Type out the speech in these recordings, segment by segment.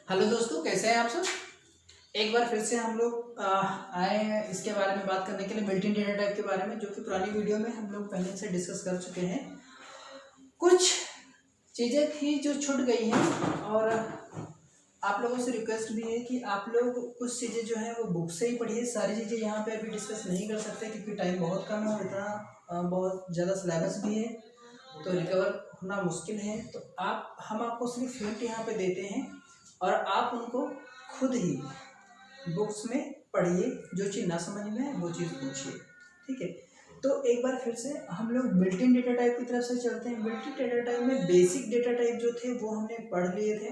Hello दोस्तों, कैसे हैं आप सब। एक बार फिर से हम लोग आए हैं इसके बारे में बात करने के लिए, बिल्ट इन डेटा टाइप के बारे में, जो कि पुरानी वीडियो में हम लोग पहले से डिस्कस कर चुके हैं। कुछ चीज़ें थी जो छूट गई हैं और आप लोगों से रिक्वेस्ट भी है कि आप लोग कुछ चीज़ें जो हैं वो बुक से ही पढ़िए। सारी चीज़ें यहाँ पे अभी डिस्कस नहीं कर सकते क्योंकि टाइम बहुत कम है और इतना बहुत ज़्यादा सिलेबस भी है, तो रिकवर होना मुश्किल है। तो हम आपको सिर्फ हिंट यहाँ पे देते हैं और आप उनको खुद ही बुक्स में पढ़िए। जो चीज़ ना समझ में है वो चीज़ पूछिए, ठीक है। तो एक बार फिर से हम लोग बिल्ट इन डेटा टाइप की तरफ से चलते हैं। बिल्ट इन डेटा टाइप में बेसिक डेटा टाइप जो थे वो हमने पढ़ लिए थे।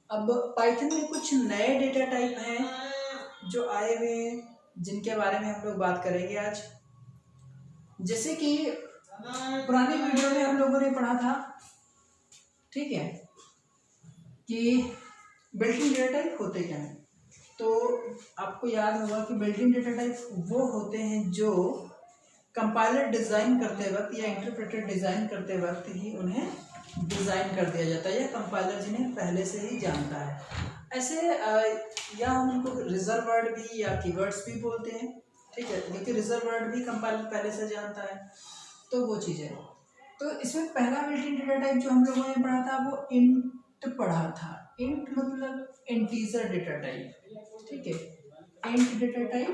अब पाइथन में कुछ नए डेटा टाइप हैं जो आए हुए हैं, जिनके बारे में हम लोग बात करेंगे आज। जैसे कि पुरानी वीडियो में हम लोगों ने पढ़ा था, ठीक है, कि बिल्ट इन डेटा टाइप होते क्या हैं। तो आपको याद होगा कि बिल्ट इन डेटा टाइप वो होते हैं जो कंपाइलर डिज़ाइन करते वक्त या इंटरप्रेटर डिज़ाइन करते वक्त ही उन्हें डिज़ाइन कर दिया जाता है, या कंपाइलर जिन्हें पहले से ही जानता है। ऐसे या हम उनको रिजर्व वर्ड भी या कीवर्ड्स भी बोलते हैं, ठीक है, क्योंकि रिजर्व वर्ड भी कंपाइलर पहले से जानता है। तो वो चीज़ें, तो इसमें पहला बिल्ट इन डेटा टाइप जो हम लोगों ने पढ़ा था वो इंट पढ़ा था। इंट मतलब इंटीजर डेटा टाइप, ठीक है। Int data type,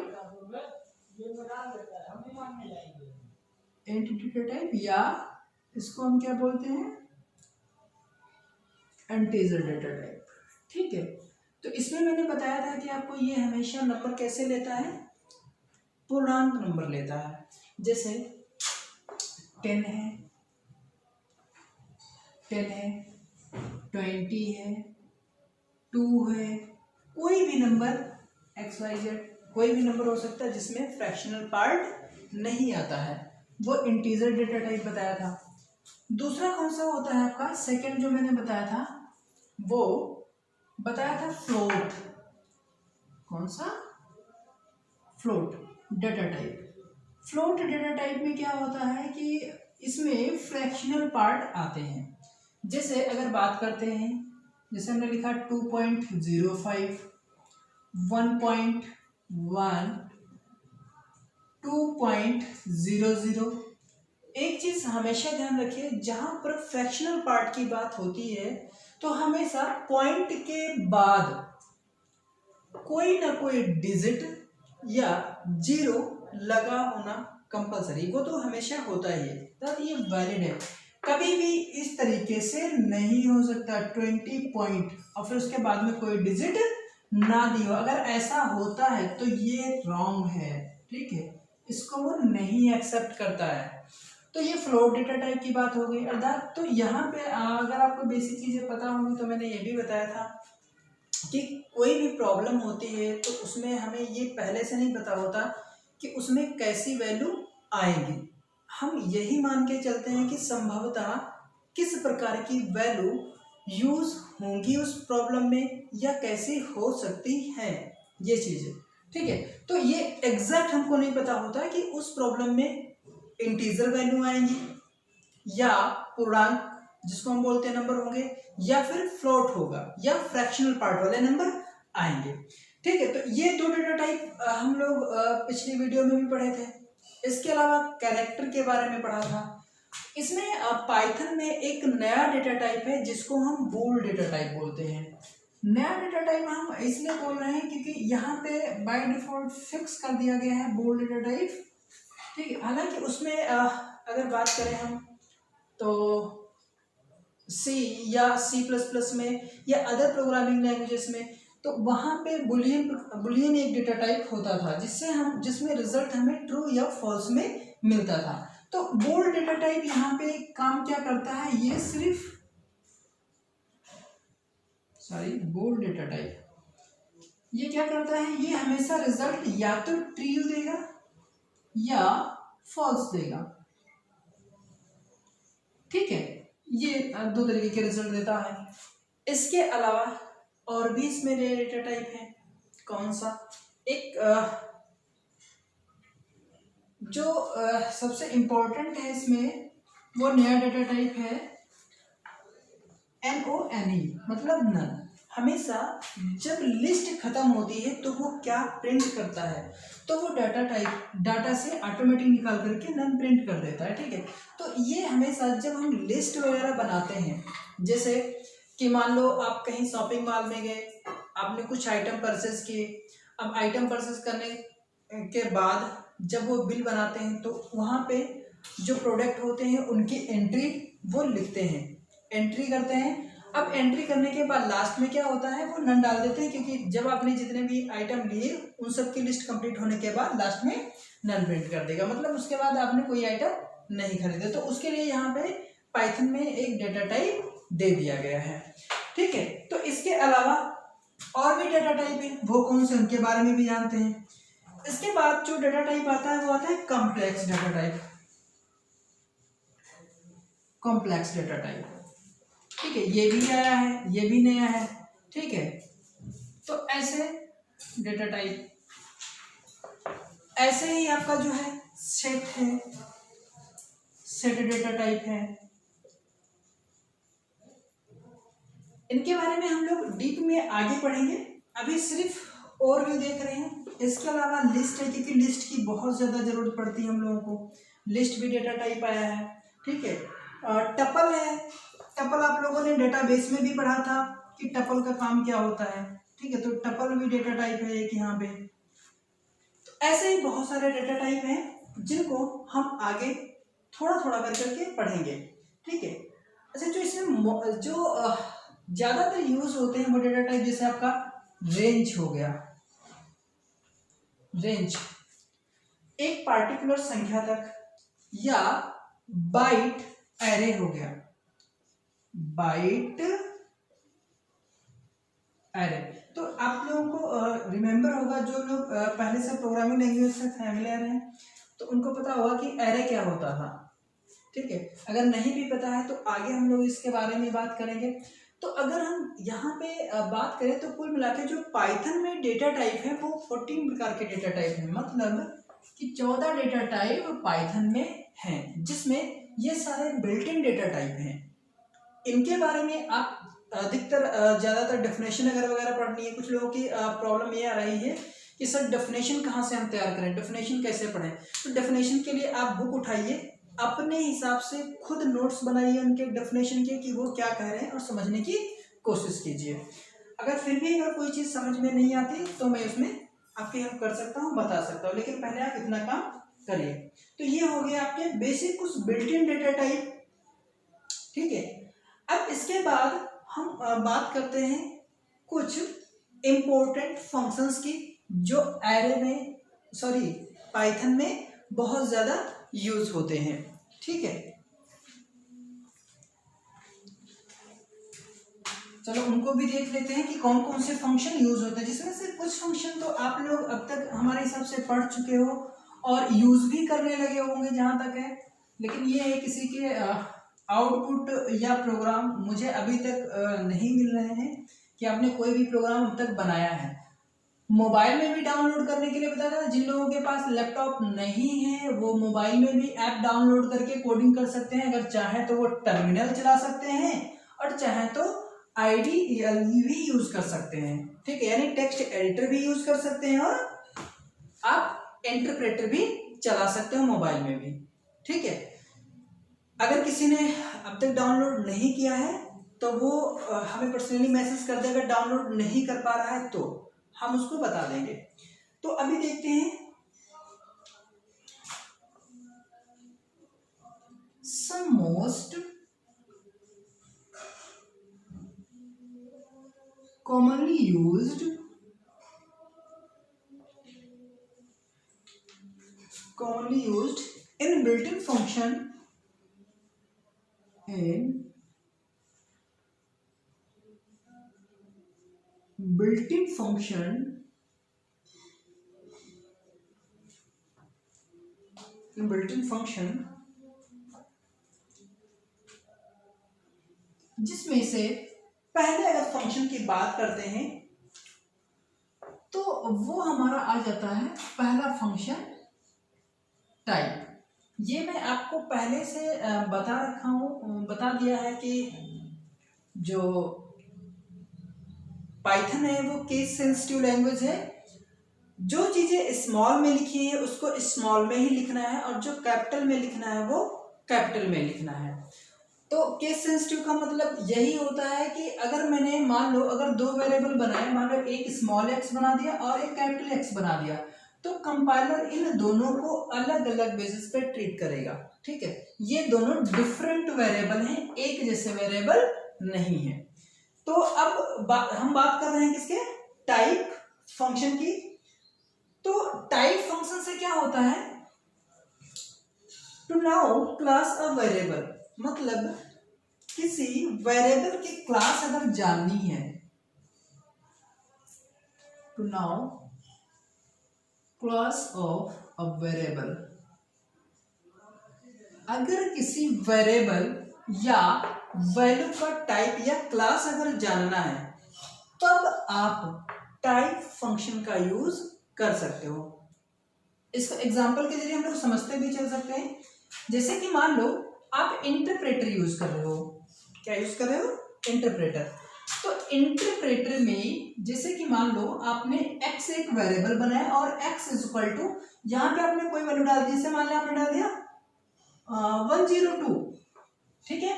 int data type, या इसको हम क्या बोलते हैं, इंटीजर डेटा टाइप, ठीक है। तो इसमें मैंने बताया था कि आपको ये हमेशा नंबर कैसे लेता है, पूर्णांक नंबर लेता है। जैसे 10 है, 20 है, 2 है, कोई भी नंबर XYZ, कोई भी नंबर हो सकता है जिसमें फ्रैक्शनल पार्ट नहीं आता है, वो इंटीजर डेटा टाइप बताया था। दूसरा कौन सा होता है आपका, सेकंड जो मैंने बताया था वो बताया था फ्लोट। कौन सा, float data type. Float data type में क्या होता है कि इसमें फ्रैक्शनल पार्ट आते हैं। जैसे अगर बात करते हैं, जैसे हमने लिखा 2.05, 1.1, 2.00। एक चीज हमेशा ध्यान रखिए, जहां पर फ्रैक्शनल पार्ट की बात होती है तो हमेशा पॉइंट के बाद कोई ना कोई डिजिट या जीरो लगा होना कंपलसरी, वो तो हमेशा होता ही है, तो ये वैलिड है। कभी भी इस तरीके से नहीं हो सकता 20 पॉइंट और फिर उसके बाद में कोई डिजिट ना दी हो। अगर ऐसा होता है तो ये रॉन्ग है, ठीक है, इसको वो नहीं एक्सेप्ट करता है। तो ये फ्लोट डेटा टाइप की बात हो गई अर्थात। तो यहाँ पे अगर आपको बेसिक चीज़ें पता होंगी तो मैंने ये भी बताया था कि कोई भी प्रॉब्लम होती है तो उसमें हमें ये पहले से नहीं पता होता कि उसमें कैसी वैल्यू आएगी। हम यही मान के चलते हैं कि संभवतः किस प्रकार की वैल्यू यूज होंगी उस प्रॉब्लम में या कैसी हो सकती है, ये चीज़ें, ठीक है। तो ये एग्जैक्ट हमको नहीं पता होता कि उस प्रॉब्लम में इंटीजर वैल्यू आएंगी या पूर्णांक जिसको हम बोलते हैं नंबर होंगे, या फिर फ्लोट होगा या फ्रैक्शनल पार्ट वाले नंबर आएंगे, ठीक है। तो ये दो डेटा टाइप हम लोग पिछली वीडियो में भी पढ़े थे। इसके अलावा कैरेक्टर के बारे में पढ़ा था। इसमें पाइथन में एक नया डेटा टाइप है जिसको हम बूल डेटा टाइप बोलते हैं। नया डेटा टाइप हम इसलिए बोल रहे हैं क्योंकि यहाँ पे बाय डिफॉल्ट फिक्स कर दिया गया है बूल डेटा टाइप, ठीक है। हालांकि उसमें अगर बात करें हम तो C या C++ में या अदर प्रोग्रामिंग लैंग्वेजेस में, तो वहाँ पे बुलियन एक डेटा टाइप होता था जिसमें रिजल्ट हमें ट्रू या फॉल्स में मिलता था। तो बूल डेटा टाइप यहाँ पे काम क्या करता है, ये सिर्फ बूल डेटा टाइप ये क्या करता है, ये हमेशा रिजल्ट या तो ट्रू देगा या फॉल्स देगा, ठीक है। ये दो तरीके के रिजल्ट देता है। इसके अलावा और भी इसमें नए डेटा टाइप है। कौन सा, एक जो सबसे इम्पोर्टेंट है इसमें वो नया डेटा टाइप है NONE, मतलब नन। हमेशा जब लिस्ट खत्म होती है तो वो क्या प्रिंट करता है, तो वो डाटा टाइप डाटा से ऑटोमेटिक निकाल करके नन प्रिंट कर देता है। ठीक है, तो ये हमेशा जब हम लिस्ट वगैरह बनाते हैं, जैसे कि मान लो आप कहीं शॉपिंग मॉल में गए, आपने कुछ आइटम परचेस किए, अब आइटम परचेस करने के बाद जब वो बिल बनाते हैं तो वहाँ पे जो प्रोडक्ट होते हैं उनकी एंट्री वो लिखते हैं, एंट्री करते हैं। अब एंट्री करने के बाद लास्ट में क्या होता है, वो नन डाल देते हैं, क्योंकि जब आपने जितने भी आइटम लिए उन सब की लिस्ट कंप्लीट होने के बाद लास्ट में नन प्रिंट कर देगा, मतलब उसके बाद आपने कोई आइटम नहीं खरीदे। तो उसके लिए यहाँ पे पाइथन में एक डेटा टाइप दे दिया गया है। ठीक है, तो इसके अलावा और भी डेटा टाइप है, वो कौन से उनके बारे में भी जानते हैं। इसके बाद जो डेटा टाइप आता है वो आता है complex data type, complex data type. ठीक है, ये भी आया है, ये भी नया है। ठीक है, तो ऐसे डेटा टाइप, ऐसे ही आपका जो है सेट है, सेट डेटा टाइप है। इनके बारे में हम लोग डीप में आगे पढ़ेंगे, अभी सिर्फ ओवरव्यू देख रहे हैं। इसके अलावा लिस्ट है, क्योंकि लिस्ट की बहुत ज़्यादा ज़रूरत पड़ती है हम लोगों को, लिस्ट भी डेटा टाइप आया है। ठीक है, टपल है, टपल आप लोगों ने डेटाबेस में भी पढ़ा था कि टपल का काम क्या होता है। ठीक है, तो टपल भी डेटा टाइप है एक यहाँ पे। तो ऐसे ही बहुत सारे डेटा टाइप हैं जिनको हम आगे थोड़ा थोड़ा कर करके पढ़ेंगे। ठीक है, अच्छा जो इसमें जो ज़्यादातर यूज होते हैं वो डेटा टाइप, जैसे आपका रेंज हो गया, रेंज एक पार्टिकुलर संख्या तक, या बाइट एरे हो गया, बाइट एरे। तो आप लोगों को रिमेंबर होगा, जो लोग पहले से प्रोग्रामिंग लैंग्वेज से फैमिलियर हैं तो उनको पता होगा कि एरे क्या होता था। ठीक है, अगर नहीं भी पता है तो आगे हम लोग इसके बारे में बात करेंगे। तो अगर हम यहाँ पे बात करें तो कुल मिला के जो पाइथन में डेटा टाइप है वो 14 प्रकार के डेटा टाइप है, मतलब कि 14 डेटा टाइप पाइथन में हैं, जिसमें ये सारे बिल्ट इन डेटा टाइप हैं। इनके बारे में आप अधिकतर ज़्यादातर डेफिनेशन अगर वगैरह पढ़नी है, कुछ लोगों की प्रॉब्लम ये आ रही है कि सर डेफिनेशन कहाँ से हम तैयार करें, डेफिनेशन कैसे पढ़ें। तो डेफिनेशन के लिए आप बुक उठाइए, अपने हिसाब से खुद नोट्स बनाइए उनके डेफिनेशन के कि वो क्या कह रहे हैं और समझने की कोशिश कीजिए। अगर फिर भी अगर कोई चीज़ समझ में नहीं आती तो मैं उसमें आपकी हेल्प कर सकता हूँ, बता सकता हूँ, लेकिन पहले आप इतना काम करिए। तो ये हो गया आपके बेसिक कुछ बिल्ट इन डेटा टाइप। ठीक है, अब इसके बाद हम बात करते हैं कुछ इम्पोर्टेंट फंक्शंस की जो एरे में पाइथन में बहुत ज़्यादा यूज होते हैं। ठीक है, चलो उनको भी देख लेते हैं कि कौन कौन से फंक्शन यूज होते हैं, जिसमें से कुछ फंक्शन तो आप लोग अब तक हमारे हिसाब से पढ़ चुके हो और यूज भी करने लगे होंगे जहाँ तक है, लेकिन ये है किसी के आउटपुट या प्रोग्राम मुझे अभी तक नहीं मिल रहे हैं कि आपने कोई भी प्रोग्राम अब तक बनाया है। मोबाइल में भी डाउनलोड करने के लिए बताया था, जिन लोगों के पास लैपटॉप नहीं है वो मोबाइल में भी ऐप डाउनलोड करके कोडिंग कर सकते हैं, अगर चाहे तो वो टर्मिनल चला सकते हैं और चाहे तो IDE भी यूज कर सकते हैं। ठीक है, यानी टेक्स्ट एडिटर भी यूज कर सकते हैं और आप इंटरप्रेटर भी चला सकते हो मोबाइल में भी। ठीक है, अगर किसी ने अब तक डाउनलोड नहीं किया है तो वो हमें पर्सनली मैसेज कर दे, अगर डाउनलोड नहीं कर पा रहा है तो हम उसको बता देंगे। तो अभी देखते हैं some most commonly used in built-in function जिसमें से पहले अगर फंक्शन की बात करते हैं तो वो हमारा आ जाता है पहला फंक्शन टाइप। ये मैं आपको पहले से बता रखा हूँ, बता दिया है कि जो पाइथन है वो केस सेंसिटिव लैंग्वेज है। जो चीजें स्मॉल में लिखी है उसको स्मॉल में ही लिखना है और जो कैपिटल में लिखना है वो कैपिटल में लिखना है। तो केस सेंसिटिव का मतलब यही होता है कि अगर मैंने मान लो अगर दो वेरिएबल बनाए, मान लो एक स्मॉल एक्स बना दिया और एक कैपिटल एक्स बना दिया, तो कंपाइलर इन दोनों को अलग अलग बेसिस पे ट्रीट करेगा। ठीक है, ये दोनों डिफरेंट वेरिएबल हैं, एक जैसे वेरिएबल नहीं है। तो अब हम बात कर रहे हैं किसके, टाइप फंक्शन की। तो टाइप फंक्शन से क्या होता है, to know class a variable, मतलब किसी वेरिएबल की क्लास अगर जाननी है, to know class of a variable, अगर किसी वेरिएबल या वैल्यू का टाइप या क्लास अगर जानना है तब आप टाइप फंक्शन का यूज कर सकते हो। इसको एग्जांपल के जरिए हम लोग समझते भी चल सकते हैं। जैसे कि मान लो आप इंटरप्रेटर यूज कर रहे हो, क्या यूज कर रहे हो, इंटरप्रेटर। तो इंटरप्रेटर में जैसे कि मान लो आपने x एक वेरिएबल बनाया और x इज इक्वल टू, यहाँ पे आपने कोई वैल्यू डाल दी, जैसे मान लिया आपने डाल दिया 102, ठीक है,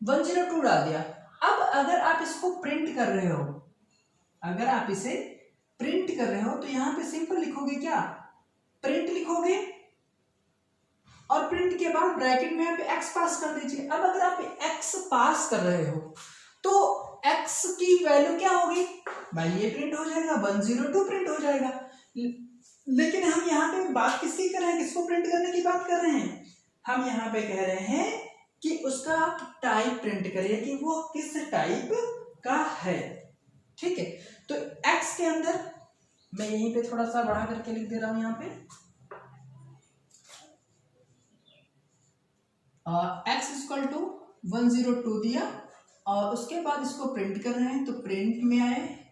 102 डाल दिया। अब अगर आप इसको प्रिंट कर रहे हो, अगर आप इसे प्रिंट कर रहे हो तो यहाँ पे सिंपल लिखोगे, क्या प्रिंट लिखोगे और प्रिंट के बाद ब्रैकेट में यहाँ पे x पास कर दीजिए। अब अगर आप x पास कर रहे हो तो x की वैल्यू क्या होगी भाई, ये प्रिंट हो जाएगा, 102 प्रिंट हो जाएगा। लेकिन हम यहाँ पे बात किसकी कर रहे हैं, किसको प्रिंट करने की बात कर रहे हैं, हम यहाँ पे कह रहे हैं कि उसका आप टाइप प्रिंट करिए कि वो किस टाइप का है। ठीक है, तो x के अंदर मैं यहीं पे थोड़ा सा बढ़ा करके लिख दे रहा हूं, यहाँ पे x इक्वल टू 102 दिया और उसके बाद इसको प्रिंट कर रहे हैं, तो प्रिंट में आए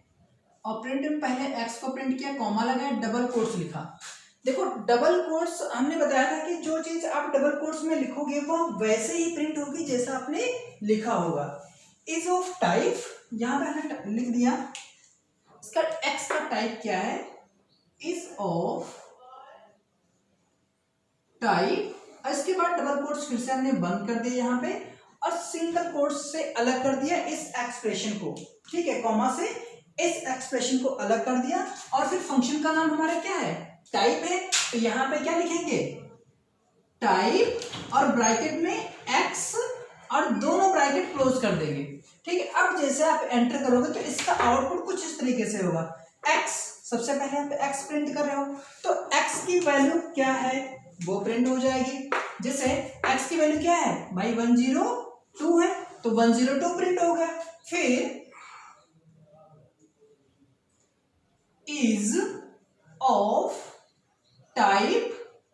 और प्रिंट में पहले x को प्रिंट किया, कॉमा लगाया, डबल कोट्स लिखा। देखो डबल कोट्स हमने बताया था कि जो चीज आप डबल कोट्स में लिखोगे वो वैसे ही प्रिंट होगी जैसा आपने लिखा होगा। इज ऑफ टाइप, यहाँ पे हमने लिख दिया, इसका x का टाइप क्या है, इज ऑफ टाइप, इसके बाद डबल कोट्स फिर से हमने बंद कर दिया यहाँ पे और सिंगल कोट्स से अलग कर दिया इस एक्सप्रेशन को। ठीक है, कॉमा से इस एक्सप्रेशन को अलग कर दिया और फिर फंक्शन का नाम हमारा क्या है, टाइप है। तो यहाँ पे क्या लिखेंगे, टाइप और ब्रैकेट में x और दोनों ब्रैकेट क्लोज कर देंगे। ठीक है, अब जैसे आप एंटर करोगे तो इसका आउटपुट कुछ इस तरीके से होगा, x, सबसे पहले आप x प्रिंट कर रहे हो तो x की वैल्यू क्या है वो प्रिंट हो जाएगी। जैसे x की वैल्यू क्या है भाई, 102 है तो 102 प्रिंट हो गया। फिर इज ऑफ टाइप,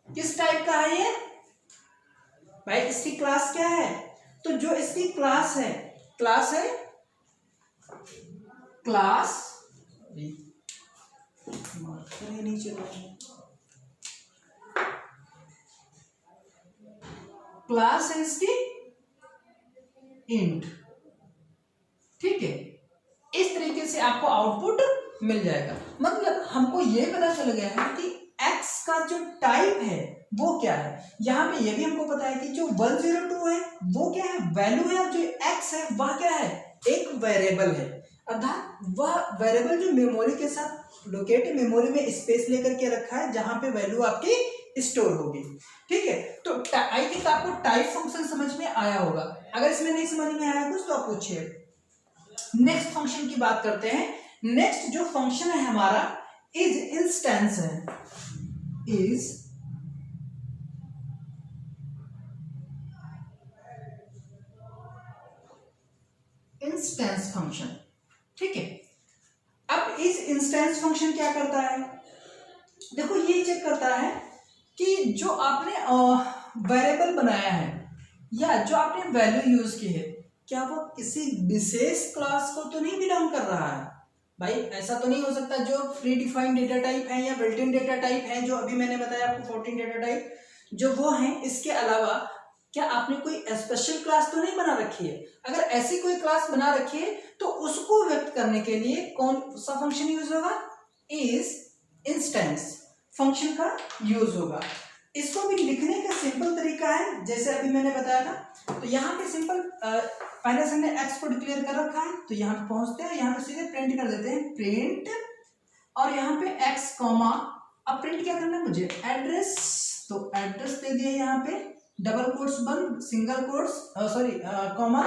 किस टाइप का है ये भाई, इसकी क्लास क्या है, तो जो इसकी क्लास है, क्लास है क्लास, नहीं चलो, क्लास है इसकी इंट। ठीक है, इस तरीके से आपको आउटपुट मिल जाएगा। मतलब हमको ये पता चल गया है कि x का जो टाइप है वो क्या है। यहाँ पे ये भी हमको पता है कि जो 102 है वो क्या है, वैल्यू है, और जो x है वह क्या है, एक वेरिएबल है। अर्थात वह वेरिएबल जो मेमोरी के साथ लोकेटेड, मेमोरी में स्पेस लेकर के रखा है जहां पे वैल्यू आपकी स्टोर होगी। ठीक है, तो आई थिंक आपको टाइप फंक्शन समझ में आया होगा। अगर इसमें नहीं समझ में आया कुछ तो आप पूछिए। नेक्स्ट फंक्शन की बात करते हैं। नेक्स्ट जो फंक्शन है हमारा इज इंस्टेंस है, इज इंस्टेंस फंक्शन। ठीक है, अब इस इंस्टेंस फंक्शन क्या करता है, देखो ये चेक करता है कि जो आपने वेरिएबल बनाया है या जो आपने वैल्यू यूज की है क्या वो किसी विशेष क्लास को तो नहीं बिलोंग कर रहा है। भाई ऐसा तो नहीं हो सकता जो प्री डिफाइंड डेटा टाइप है या बिल्ट इन डेटा टाइप है, जो अभी मैंने बताया आपको 14 डेटा टाइप जो वो हैं, इसके अलावा क्या आपने कोई स्पेशल क्लास तो नहीं बना रखी है? अगर ऐसी कोई क्लास बना रखी है तो उसको व्यक्त करने के लिए कौन सा फंक्शन यूज होगा? इज इंस्टेंस फंक्शन का यूज होगा। इसको भी लिखने का सिंपल तरीका है, जैसे अभी मैंने बताया था। तो यहाँ पे सिंपल पहले से हमने एक्स को डिक्लेयर कर रखा है, तो यहाँ पे पहुंचते हैं, यहाँ पे सीधे प्रिंट कर देते हैं, प्रिंट और यहाँ पे एक्स कॉमा। अब प्रिंट क्या करना है मुझे? एड्रेस। तो एड्रेस दे दिया यहाँ पे, डबल कोट्स बंद, सिंगल कोट्स सॉरी कॉमा,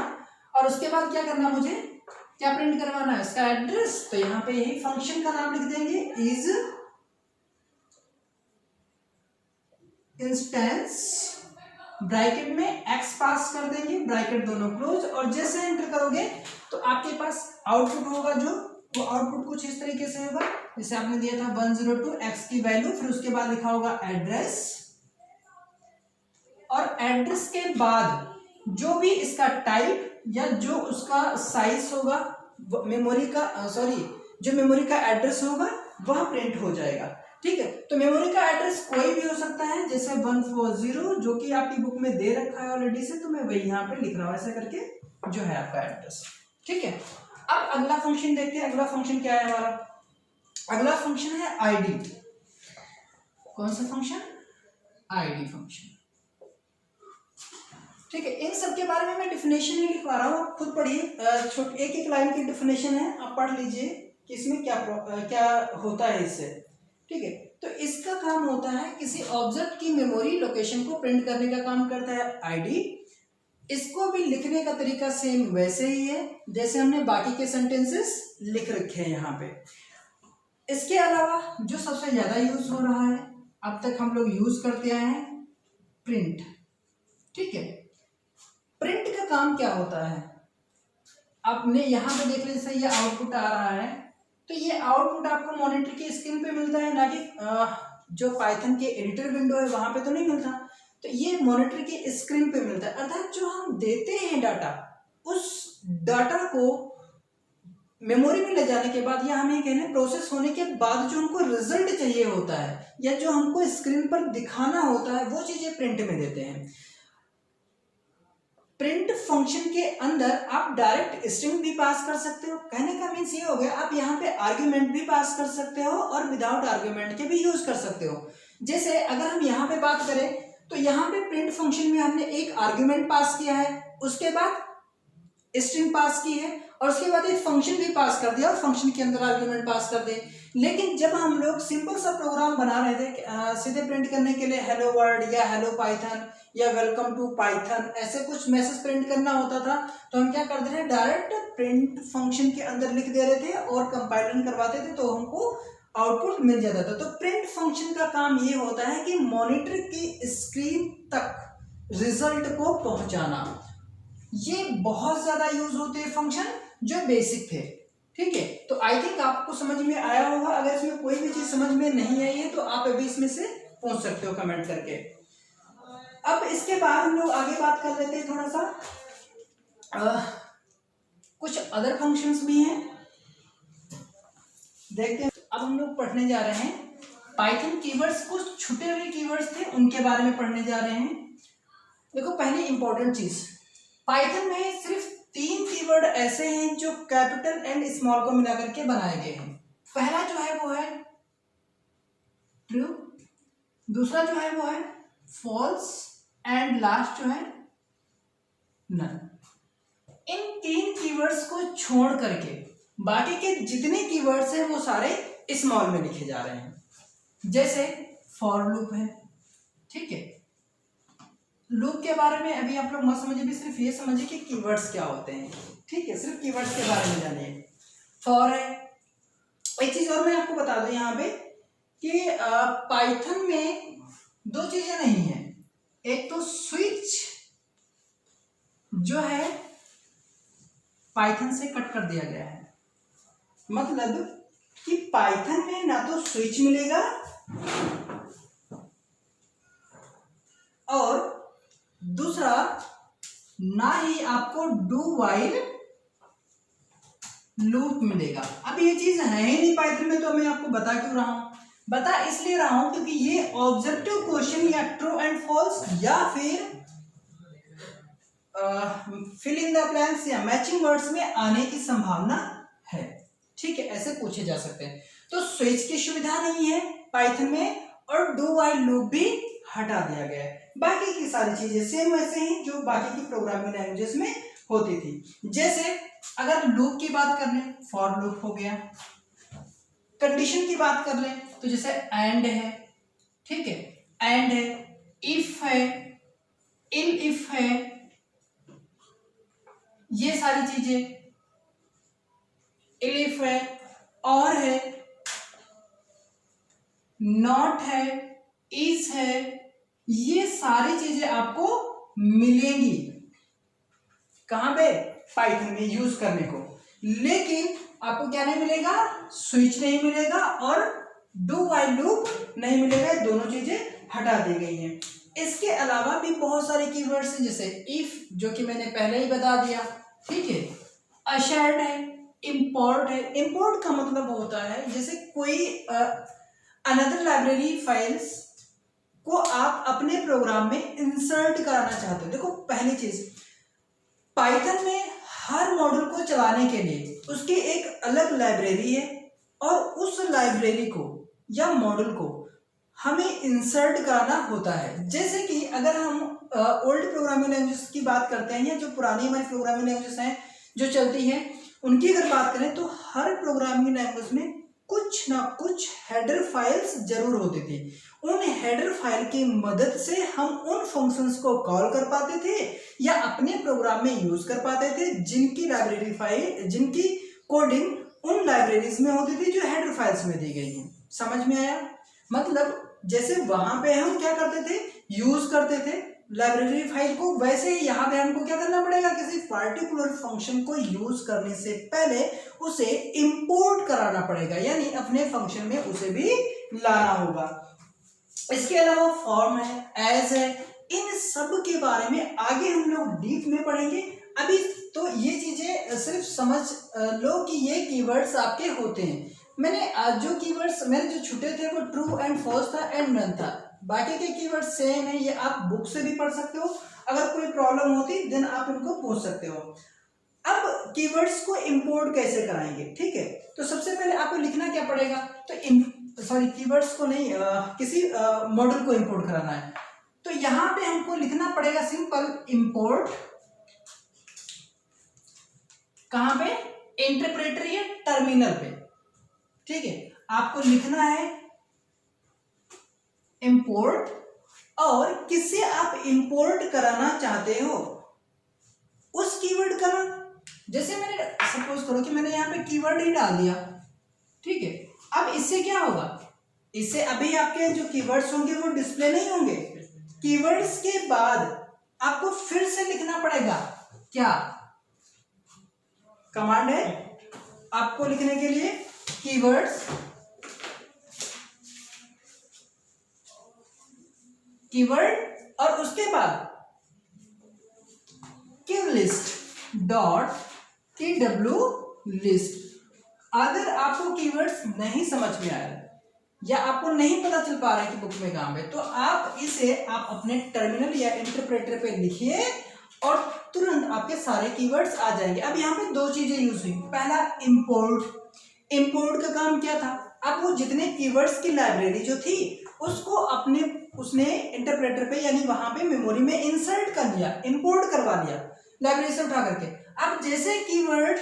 और उसके बाद क्या करना मुझे? क्या प्रिंट करवाना है? इसका एड्रेस। तो यहाँ पे यही फंक्शन का नाम लिख देंगे, इज इंस्टेंस, ब्रैकेट में एक्स पास कर देंगे, ब्रैकेट दोनों क्लोज, और जैसे एंटर करोगे तो आपके पास आउटपुट होगा, जो वो आउटपुट कुछ इस तरीके से होगा, जैसे आपने दिया था 102 एक्स की वैल्यू, फिर उसके बाद लिखा होगा एड्रेस, और एड्रेस के बाद जो भी इसका टाइप या जो उसका साइज होगा मेमोरी का जो मेमोरी का एड्रेस होगा वह प्रिंट हो जाएगा। ठीक है, तो मेमोरी का एड्रेस कोई भी हो सकता है, जैसे 140 जो कि आपकी बुक में दे रखा है ऑलरेडी से, तो मैं वही यहाँ पे लिख रहा हूँ ऐसा करके जो है आपका एड्रेस। ठीक है, अब अगला फंक्शन देखते हैं। अगला फंक्शन क्या है हमारा? अगला फंक्शन है आईडी। कौन सा फंक्शन? ID function. ठीक है, इन सब के बारे में मैं डिफिनेशन नहीं लिखवा रहा हूँ, आप खुद पढ़िए, एक एक लाइन की डिफिनेशन है, आप पढ़ लीजिए कि इसमें क्या होता है इससे। ठीक है, तो इसका काम होता है किसी ऑब्जेक्ट की मेमोरी लोकेशन को प्रिंट करने का काम करता है आईडी। इसको भी लिखने का तरीका सेम वैसे ही है जैसे हमने बाकी के सेंटेंसेस लिख रखे हैं यहाँ पे। इसके अलावा जो सबसे ज्यादा यूज हो रहा है, अब तक हम लोग यूज करते आए हैं, प्रिंट। ठीक है, प्रिंट का काम क्या होता है? आपने यहाँ पे देख लीजिए, ये आउटपुट आ रहा है, तो ये आउटपुट आपको मॉनिटर की स्क्रीन पे मिलता है, ना कि जो पाइथन के एडिटर विंडो है वहां पे तो नहीं मिलता। तो ये मॉनिटर की स्क्रीन पे मिलता है, अर्थात जो हम देते हैं डाटा, उस डाटा को मेमोरी में ले जाने के बाद या हमें कहने प्रोसेस होने के बाद जो हमको रिजल्ट चाहिए होता है या जो हमको स्क्रीन पर दिखाना होता है, वो चीजें प्रिंट में देते हैं। प्रिंट फंक्शन के अंदर आप डायरेक्ट स्ट्रिंग भी पास कर सकते हो। कहने का मीन्स ये हो गया, आप यहाँ पे आर्ग्यूमेंट भी पास कर सकते हो और विदाउट आर्ग्यूमेंट के भी यूज कर सकते हो। जैसे अगर हम यहाँ पे बात करें तो यहाँ पे प्रिंट फंक्शन में हमने एक आर्ग्यूमेंट पास किया है, उसके बाद स्ट्रिंग पास की है, और उसके बाद एक फंक्शन भी पास कर दिया और फंक्शन के अंदर आर्ग्यूमेंट पास कर दे। लेकिन जब हम लोग सिंपल सा प्रोग्राम बना रहे थे सीधे प्रिंट करने के लिए, हेलो वर्ल्ड या हेलो पाइथन या वेलकम टू पाइथन, ऐसे कुछ मैसेज प्रिंट करना होता था, तो हम क्या करते थे, डायरेक्ट प्रिंट फंक्शन के अंदर लिख दे रहे थे और कंपाइलिंग करवाते थे, तो हमको आउटपुट मिल जाता था। तो प्रिंट फंक्शन का काम ये होता है कि मॉनिटर की स्क्रीन तक रिजल्ट को पहुंचाना। ये बहुत ज्यादा यूज होते हैं फंक्शन जो बेसिक थे। ठीक है, तो आई थिंक आपको समझ में आया होगा। अगर इसमें कोई भी चीज समझ में नहीं आई है तो आप अभी इसमें से पूछ सकते हो कमेंट करके। अब इसके बाद हम लोग आगे बात कर लेते हैं थोड़ा सा, कुछ अदर फंक्शंस भी हैं, देखते हैं। अब हम लोग पढ़ने जा रहे हैं पाइथन कीवर्ड्स, कुछ छुटे हुए कीवर्ड्स थे उनके बारे में पढ़ने जा रहे हैं। देखो, पहली इंपॉर्टेंट चीज, पाइथन में सिर्फ 3 कीवर्ड ऐसे हैं जो कैपिटल एंड स्मॉल को मिलाकर के बनाए गए हैं। पहला जो है वो है ट्रू, दूसरा जो है वो है फॉल्स, एंड लास्ट जो है नन। इन 3 कीवर्ड्स को छोड़ करके बाकी के जितने कीवर्ड्स हैं वो सारे स्मॉल में लिखे जा रहे हैं। जैसे फॉर लूप है। ठीक है, लूप के बारे में अभी आप लोग मत समझिए, भी सिर्फ ये समझिए कि कीवर्ड्स क्या होते हैं। ठीक है, सिर्फ कीवर्ड्स के बारे में जानिए। फॉर है। एक चीज और मैं आपको बता दूं यहाँ पे कि पाइथन में 2 चीजें नहीं है। एक तो स्विच जो है पाइथन से कट कर दिया गया है, मतलब कि पाइथन में ना तो स्विच मिलेगा और दूसरा ना ही आपको डू वाइल लूप मिलेगा। अब ये चीज है ही नहीं पाइथन में, तो मैं आपको बता क्यों रहा हूं? बता इसलिए रहा हूं क्योंकि ये ऑब्जेक्टिव क्वेश्चन या ट्रू एंड फॉल्स या फिर फिल इन द ब्लैंक्स या मैचिंग वर्ड्स में आने की संभावना है। ठीक है, ऐसे पूछे जा सकते हैं। तो स्विच की सुविधा नहीं है पाइथन में, और डू व्हाइल लूप भी हटा दिया गया है। बाकी की सारी चीजें सेम वैसे ही जो बाकी की प्रोग्रामिंग लैंग्वेजेस में होती थी। जैसे अगर लूप की बात कर लें, फॉर लूप हो गया। कंडीशन की बात कर लें तो जैसे एंड है, ठीक है, एंड है, इफ है, इल इफ है, ये सारी चीजें, इल इफ है, और है, नॉट है, इज है, ये सारी चीजें आपको मिलेंगी कहां पे, पाइथन में यूज करने को। लेकिन आपको क्या नहीं मिलेगा, स्विच नहीं मिलेगा और डू व्हाइल लूप नहीं मिलेगा। दोनों चीजें हटा दी गई हैं। इसके अलावा भी बहुत सारे कीवर्ड्स हैं, जैसे इफ जो कि मैंने पहले ही बता दिया, ठीक है, अशर्ट है, इंपोर्ट है। इंपोर्ट का मतलब होता है जैसे कोई अनदर लाइब्रेरी फाइल्स को आप अपने प्रोग्राम में इंसर्ट कराना चाहते हो। देखो पहली चीज, पाइथन में हर मॉड्यूल को चलाने के लिए उसकी एक अलग लाइब्रेरी है, और उस लाइब्रेरी को या मॉड्यूल को हमें इंसर्ट कराना होता है। जैसे कि अगर हम ओल्ड प्रोग्रामिंग लैंग्वेजेस की बात करते हैं, या जो पुरानी हमारी प्रोग्रामिंग लैंग्वेजेस हैं जो चलती हैं, उनकी अगर बात करें तो हर प्रोग्रामिंग लैंग्वेज में कुछ ना कुछ हेडर फाइल्स जरूर होती थी। उन हेडर फाइल की मदद से हम उन फंक्शंस को कॉल कर पाते थे या अपने प्रोग्राम में यूज कर पाते थे, जिनकी लाइब्रेरी फाइल, जिनकी कोडिंग उन लाइब्रेरीज में होती थी जो हेडर फाइल्स में दी गई हैं। समझ में आया? मतलब जैसे वहां पे हम क्या करते थे, यूज करते थे लाइब्रेरी फाइल को, वैसे ही यहाँ पे हमको क्या करना पड़ेगा, किसी पार्टिकुलर फंक्शन को यूज करने से पहले उसे इंपोर्ट कराना पड़ेगा, यानी अपने फंक्शन में उसे भी लाना होगा। इसके अलावा फॉर्म है, एज है, इन सब के बारे में आगे हम लोग डीप में पढ़ेंगे। अभी तो ये चीजें सिर्फ समझ लो कि ये कीवर्ड्स आपके होते हैं। मैंने जो कीवर्ड्स मेरे जो छुटे थे वो ट्रू एंड फॉल्स था एंड नन था। बाकी के कीवर्ड सेम है, ये आप बुक से भी पढ़ सकते हो। अगर कोई प्रॉब्लम होती देन आप इनको पूछ सकते हो। अब कीवर्ड्स को इंपोर्ट कैसे कराएंगे, ठीक है, तो सबसे पहले आपको लिखना क्या पड़ेगा, तो सॉरी कीवर्ड्स को नहीं, किसी मॉडल को इंपोर्ट कराना है, तो यहां पे हमको लिखना पड़ेगा सिंपल इंपोर्ट, कहां पे, इंटरप्रेटर या टर्मिनल पे, ठीक है, आपको लिखना है इंपोर्ट, और किससे आप इंपोर्ट कराना चाहते हो उस कीवर्ड का नाम। जैसे मैंने सपोज करो कि मैंने यहाँ पे कीवर्ड ही डाल दिया, ठीक है, अब इससे क्या होगा, इससे अभी आपके जो कीवर्ड्स होंगे वो डिस्प्ले नहीं होंगे। कीवर्ड्स के बाद आपको फिर से लिखना पड़ेगा, क्या कमांड है आपको लिखने के लिए, कीवर्ड्स, कीवर्ड, और उसके बाद कीलिस्ट डॉट TW लिस्ट। अगर आपको कीवर्ड्स नहीं समझ में आ रहा या आपको नहीं पता चल पा रहा है कि बुक में कहां है, तो आप इसे आप अपने टर्मिनल या इंटरप्रेटर पे लिखिए और तुरंत आपके सारे कीवर्ड्स आ जाएंगे। अब यहाँ पे दो चीजें यूज हुई। पहला इंपोर्ट। इंपोर्ट का काम क्या था, अब वो जितने कीवर्ड्स की लाइब्रेरी जो थी उसको उसने इंटरप्रेटर पे यानी वहां पे मेमोरी में इंसर्ट कर दिया, इंपोर्ट करवा दिया लाइब्रेरी से उठा करके। अब जैसे कीवर्ड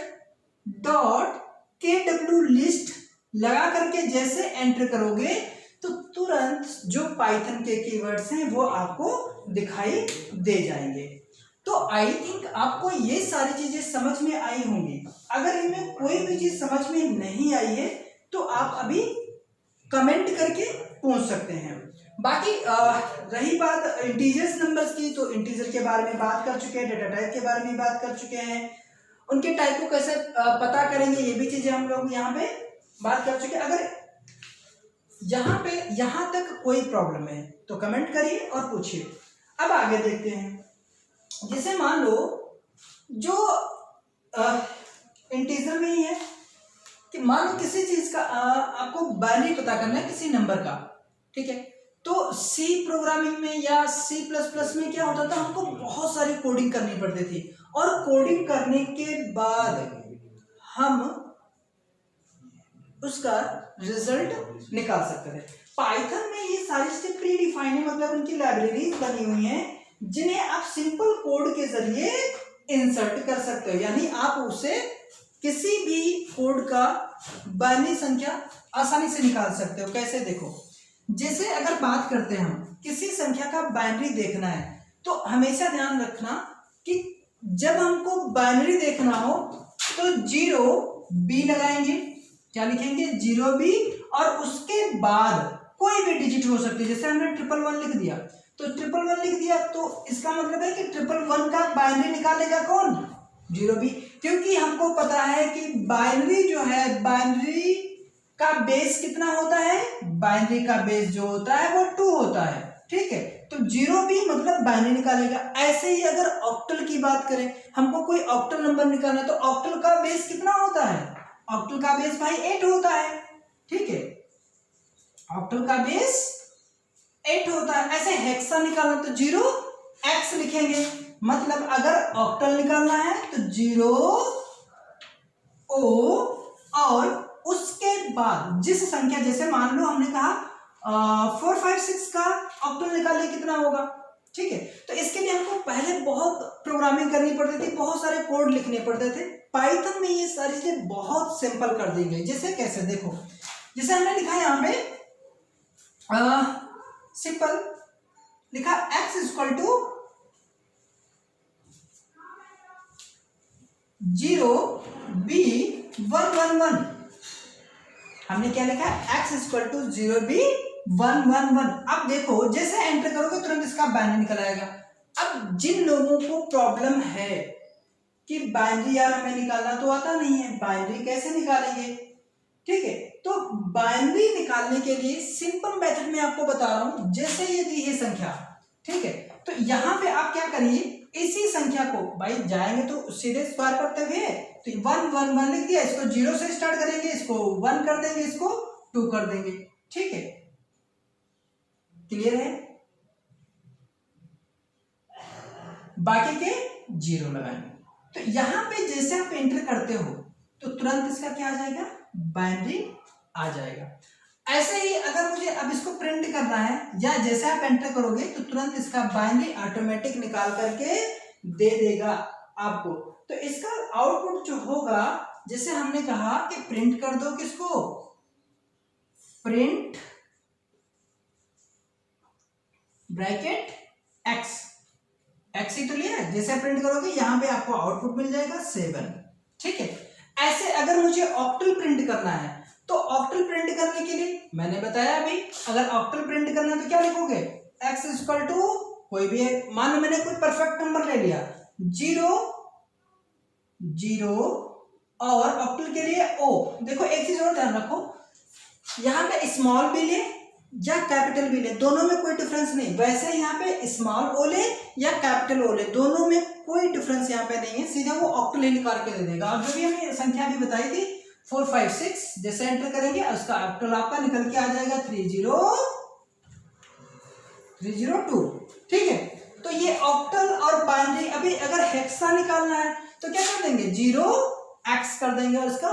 डॉट KW लिस्ट लगा करके जैसे एंटर करोगे तो तुरंत जो पाइथन के कीवर्ड्स हैं वो आपको दिखाई दे जाएंगे। तो आई थिंक आपको ये सारी चीजें समझ में आई होंगी। अगर इनमें कोई भी चीज समझ में नहीं आई है तो आप अभी कमेंट करके पूछ सकते हैं। बाकी रही बात इंटीजर्स नंबर्स की, तो इंटीजर के बारे में बात कर चुके हैं, डेटा टाइप के बारे में बात कर चुके हैं, उनके टाइप को कैसे पता करेंगे ये भी चीजें हम लोग यहाँ पे बात कर चुके हैं। अगर यहाँ तक कोई प्रॉब्लम है तो कमेंट करिए और पूछिए। अब आगे देखते हैं। जैसे मान लो जो इंटीजर में ही है कि मान लो किसी चीज का आपको वैल्यू पता करना है किसी नंबर का, ठीक है, तो सी प्रोग्रामिंग में या C++ में क्या होता था, हमको बहुत सारी कोडिंग करनी पड़ती थी और कोडिंग करने के बाद हम उसका रिजल्ट निकाल सकते थे। पाइथन में ये सारी चीजें प्री डिफाइंड है, मतलब उनकी लाइब्रेरीज बनी हुई हैं जिन्हें आप सिंपल कोड के जरिए इंसर्ट कर सकते हो, यानी आप उसे किसी भी कोड का बाइनरी संख्या आसानी से निकाल सकते हो। कैसे, देखो, जैसे अगर बात करते हैं हम किसी संख्या का बाइनरी देखना है तो हमेशा ध्यान रखना कि जब हमको बाइनरी देखना हो तो 0B लगाएंगे, क्या लिखेंगे 0B, और उसके बाद कोई भी डिजिट हो सकती है। जैसे हमने 111 लिख दिया तो 111 लिख दिया, तो इसका मतलब है कि 111 का बाइनरी निकालेगा कौन, 0B, क्योंकि हमको पता है कि बाइनरी जो है, बाइनरी का बेस कितना होता है, बाइनरी का बेस जो होता है वो 2 होता है, ठीक है। तो 0B मतलब बाइनरी निकालेगा। ऐसे ही अगर ऑक्टल की बात करें, हमको कोई ऑक्टल नंबर निकालना है तो ऑक्टल का बेस कितना होता है, ऑक्टल का बेस भाई 8 होता है, ठीक है, ऑक्टल का बेस 8 होता है। ऐसे हेक्सा निकालना तो 0x लिखेंगे, मतलब अगर ऑक्टल निकालना है तो 0O और उसके बाद जिस संख्या, जैसे मान लो हमने कहा 456 का ऑक्टल निकालिए कितना होगा, ठीक है। तो इसके लिए हमको पहले बहुत प्रोग्रामिंग करनी पड़ती थी, बहुत सारे कोड लिखने पड़ते थे। पाइथन में ये सारी चीजें बहुत सिंपल कर दी गई। जैसे कैसे, देखो, जैसे हमने लिखा यहाँ पे सिंपल लिखा x इक्वल टू 0B111, हमने क्या लिखा, x इक्वल टू 0B111। अब देखो जैसे एंटर करोगे तुरंत इसका बाइनरी निकल आएगा। अब जिन लोगों को प्रॉब्लम है कि बाइनरी यार हमें निकालना तो आता नहीं है, बाइनरी कैसे निकालेंगे, ठीक है, तो बाइनरी निकालने के लिए सिंपल मेथड में आपको बता रहा हूं। जैसे ये दी है संख्या, ठीक है, तो यहां पे आप क्या करिए, इसी संख्या को भाई जाएंगे तो सीधे स्क्वायर करते हुए तो 111 लिख दिया, इसको 0 से स्टार्ट करेंगे, इसको 1 कर देंगे, इसको 2 कर देंगे, ठीक है, क्लियर है। बाकी के 0 लगाएंगे। तो यहां पे जैसे आप एंटर करते हो तो तुरंत इसका क्या आ जाएगा, बाइनरी आ जाएगा। ऐसे ही अगर मुझे अब इसको प्रिंट करना है, या जैसे आप एंटर करोगे तो तुरंत इसका बाइनरी ऑटोमेटिक निकाल करके दे देगा आपको। तो इसका आउटपुट जो होगा, जैसे हमने कहा कि प्रिंट कर दो किसको, प्रिंट ब्रैकेट x ही तो लिया है, जैसे प्रिंट करोगे यहां पे आपको आउटपुट मिल जाएगा 7, ठीक है। ऐसे अगर मुझे ऑक्टल प्रिंट करना है तो ऑक्टल प्रिंट करने के लिए मैंने बताया अभी, अगर ऑक्टल प्रिंट करना है तो क्या लिखोगे, x इक्वल टू कोई भी, मान लो मैंने कोई परफेक्ट नंबर ले लिया 0 0 और ऑक्टल के लिए O। देखो एक चीज और ध्यान रखो, यहाँ पे स्मॉल भी ले या कैपिटल भी ले, दोनों में कोई डिफरेंस नहीं। वैसे यहाँ पे स्मॉल ओ ले या कैपिटल ओ ले, दोनों में कोई डिफरेंस यहाँ पे नहीं है, सीधा वो ऑक्टल ही निकाल के दे देगा। और जो भी हमने संख्या भी बताई थी 456, जैसे एंटर करेंगे उसका ऑक्टल आपका निकल के आ जाएगा 302, ठीक है। तो ये ऑक्टल और बाइनरी, अभी अगर हेक्सा निकालना है तो क्या कर देंगे, 0x कर देंगे और इसका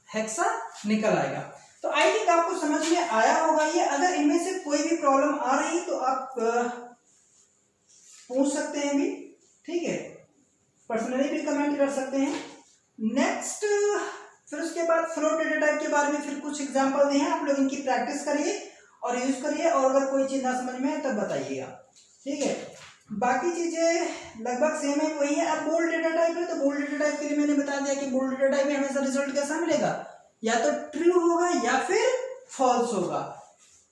हेक्सा निकल आएगा। तो आई थिंक आपको समझ में आया होगा ये। अगर इनमें से कोई भी प्रॉब्लम आ रही है तो आप पूछ सकते हैं भी, ठीक है, पर्सनली भी कमेंट कर सकते हैं। नेक्स्ट फिर उसके बाद फ्लोट डेटा टाइप के बारे में फिर कुछ एग्जांपल दिए हैं, आप लोग इनकी प्रैक्टिस करिए और यूज करिए, और अगर कोई चीज ना समझ में आए तब बताइएगा, ठीक है। बाकी चीजें लगभग सेम है, वही है। अब बोल्ड डेटा टाइप है तो बोल्ड डेटा टाइप के लिए मैंने बता दिया कि बोल्ड डेटा टाइप में हमेशा रिजल्ट कैसा मिलेगा, या तो ट्रू होगा या फिर फॉल्स होगा।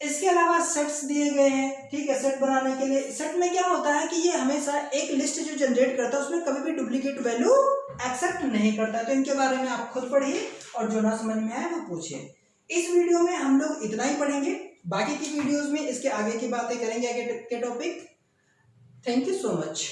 इसके अलावा सेट्स दिए गए हैं, ठीक है। सेट बनाने के लिए, सेट में क्या होता है कि ये हमेशा एक लिस्ट जो जनरेट करता है उसमें कभी भी डुप्लीकेट वैल्यू एक्सेप्ट नहीं करता। तो इनके बारे में आप खुद पढ़िए और जो ना समझ में आए वो पूछिए। इस वीडियो में हम लोग इतना ही पढ़ेंगे, बाकी की वीडियोस में इसके आगे की बातें करेंगे, आगे के topic. Thank you so much.